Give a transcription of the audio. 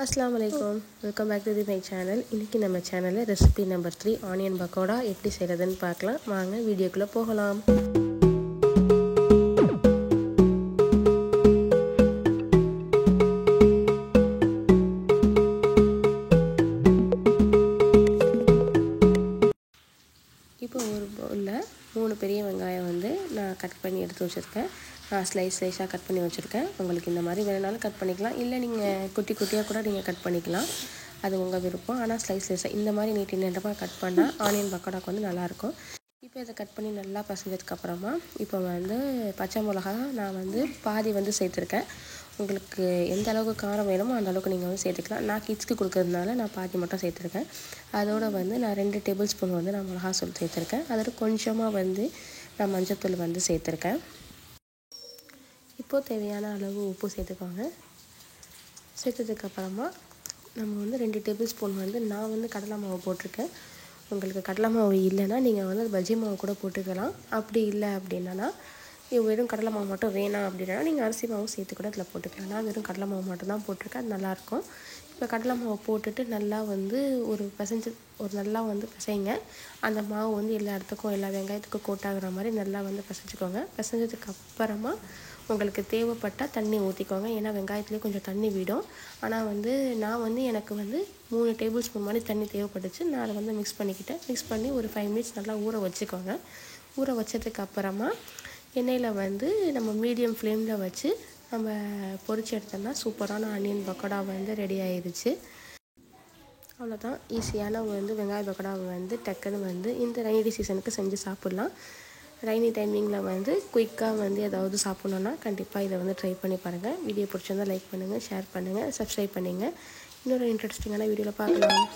अस्सलाम वालेकुम welcome back to my channel. இன்றைக்கி நம்ம சேனலில் ரெசிபி நம்பர் 3 ஆனியன் பக்கோடா எப்படி செய்கிறதுன்னு பார்க்கலாம். வாங்க வீடியோக்குள்ளே போகலாம். இப்போ ஒரு பவுலில் 3 பெரிய வெங்காயம் நான் கட் பண்ணி எடுத்து வச்சுருக்கேன். நான் ஸ்லைஸாக கட் பண்ணி வச்சுருக்கேன். உங்களுக்கு இந்த மாதிரி வேணுனாலும் கட் பண்ணிக்கலாம், இல்லை நீங்கள் குட்டி குட்டியாக கூட நீங்கள் கட் பண்ணிக்கலாம், அது உங்கள் விருப்பம். ஆனால் ஸ்லைஸாக இந்த மாதிரி நீட்டமாக கட் பண்ணால் ஆனியன் பக்கோடாக்கு நல்லாயிருக்கும். இப்போ இதை கட் பண்ணி நல்லா பசஞ்சதுக்கப்புறமா இப்போ பச்சை மிளகா நான் பாதி சேர்த்துருக்கேன். உங்களுக்கு எந்த அளவுக்கு காரம் வேணுமோ அந்த அளவுக்கு நீங்கள் சேர்த்துக்கலாம். நான் கிட்ஸ்க்கு கொடுக்கறதுனால நான் பாதி மட்டும் சேர்த்துருக்கேன். அதோடு நான் 2 டேபிள் ஸ்பூன் நான் மிளகாத்தூள் சேர்த்துருக்கேன். அதோட கொஞ்சமாக நான் மஞ்சத்தூள் சேர்த்துருக்கேன். இப்போது தேவையான அளவு உப்பு சேர்த்துக்கோங்க. சேர்த்ததுக்கப்புறமா நம்ம 2 டேபிள் ஸ்பூன் நான் கடலை மாவு போட்டிருக்கேன். உங்களுக்கு கடலை மாவு இல்லைன்னா நீங்கள் பஜ்ஜி மாவு கூட போட்டுக்கலாம். அப்படி இல்லை அப்படின்னா வெறும் கடலை மாவு மட்டும் வேணாம் அப்படின்னா நீங்கள் அரிசி மாவு சேர்த்து கூட அதில் போட்டுக்கலாம். நான் வெறும் கடலை மாவு மட்டும் தான் போட்டிருக்கேன், அது நல்லாயிருக்கும். இப்போ கடலை மாவு போட்டுட்டு நல்லா ஒரு நல்லா பிசைங்க. அந்த மாவு எல்லா இடத்துக்கும் எல்லா வெங்காயத்துக்கும் கோட்டாகிற மாதிரி நல்லா பிசைஞ்சிக்கோங்க. பிசைஞ்சதுக்கப்புறமா உங்களுக்கு தேவைப்பட்டால் தண்ணி ஊற்றிக்கோங்க. ஏன்னா வெங்காயத்துலேயே கொஞ்சம் தண்ணி விடும். ஆனால் நான் எனக்கு 3 டேபிள் ஸ்பூன் மாதிரி தண்ணி தேவைப்பட்டுச்சு. நான் அதை மிக்ஸ் பண்ணிக்கிட்டேன். மிக்ஸ் பண்ணி ஒரு 5 மினிட்ஸ் நல்லா ஊற வச்சுக்கோங்க. ஊற வச்சதுக்கப்புறமா எண்ணெயில் நம்ம மீடியம் ஃப்ளேமில் வச்சு நம்ம பொரிச்சு எடுத்தோம்னா சூப்பரான ஆனியன் பக்கோடா ரெடி ஆயிடுச்சு. அவ்வளோதான், ஈஸியான வெங்காய பக்கோடா டக்குன்னு இந்த ரெய்னி சீசனுக்கு செஞ்சு சாப்பிட்லாம். ரெய்னி டைமிங்கில் குயிக்காக ஏதாவது சாப்பிட்ணுன்னா கண்டிப்பாக இதை ட்ரை பண்ணி பாருங்கள். வீடியோ பிடிச்சிருந்தால் லைக் பண்ணுங்கள், ஷேர் பண்ணுங்கள், சப்ஸ்கிரைப் பண்ணுங்கள். இன்னொரு இன்ட்ரெஸ்டிங்கான வீடியோவில் பார்க்கலாம்.